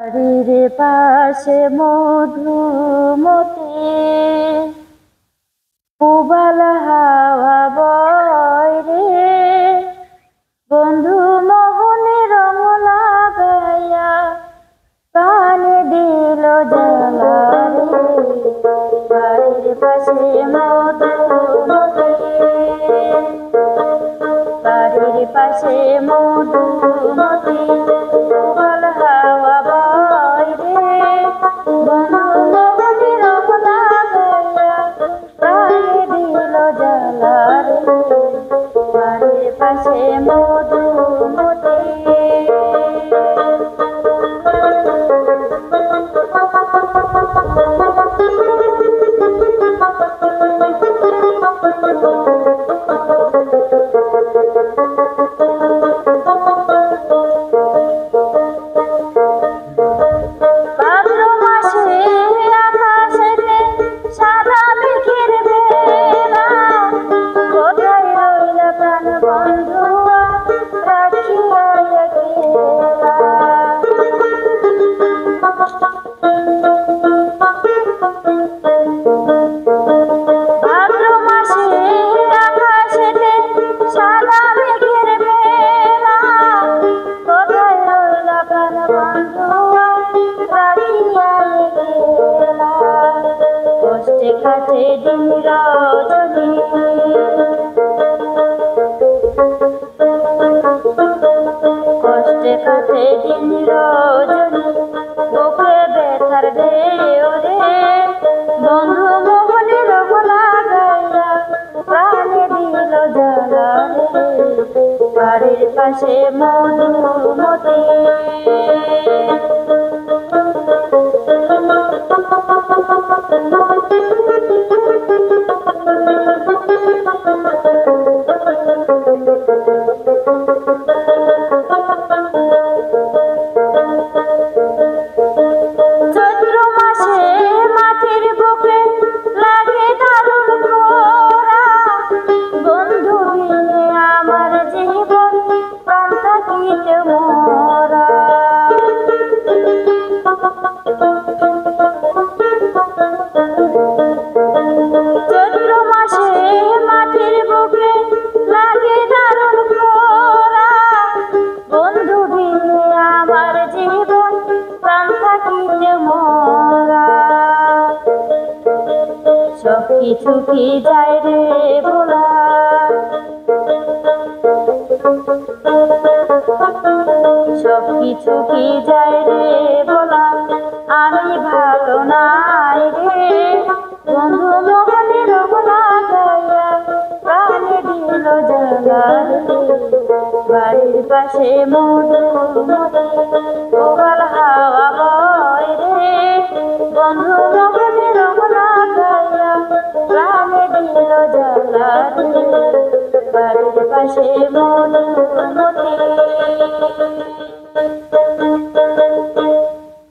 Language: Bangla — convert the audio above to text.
বাড়ির পাশে মধুমতি পুবাল হাওয়া বয় রে, বন্ধু মোহনে রং লাগাইয়া প্রাণে দিল জ্বালা রে। বাড়ির পাশে মধুমতি, বাড়ির পাশে মধুমতি পুবাল হাওয়া বয় রে, বন্ধু মোহনে রং লাগাইয়া প্রাণে দিল জ্বালা রে। বাড়ির পাশে মধুমতি। কষ্টে কাটে দিন রজনী, কষ্টে কাটে দিন রজনী, বুকে ব্যথার ঢেউ রে, বন্ধু মোহনে রং লাগাইয়া প্রাণে দিল জ্বালা রে। বাড়ির পাশে মধুমতি। চৈত্র মাসে মাটির বুকে লাগে দারুণ খরা, বন্ধু বিনে আমার জীবন প্রাণ থাকিতে মরা। চৈত্র মাসে মাটির বুকে লাগে দারুণ খরা, বন্ধু বিনে আমার জীবন প্রাণ থাকিতে মরা। সব কিছু কি যায় রে ভোলা, সব কিছু কি যায় রে ভোলা, আমি ভালো নাই রে, বন্ধু মোহনে রং লাগাইয়া প্রাণে দিল জ্বালা রে। বাড়ির পাশে মধুমতি পুবাল হাওয়া বয় রে, বন্ধু মোহনে রং লাগাইয়া প্রাণে দিল জ্বালা রে। বাড়ির পাশে মধুমতি।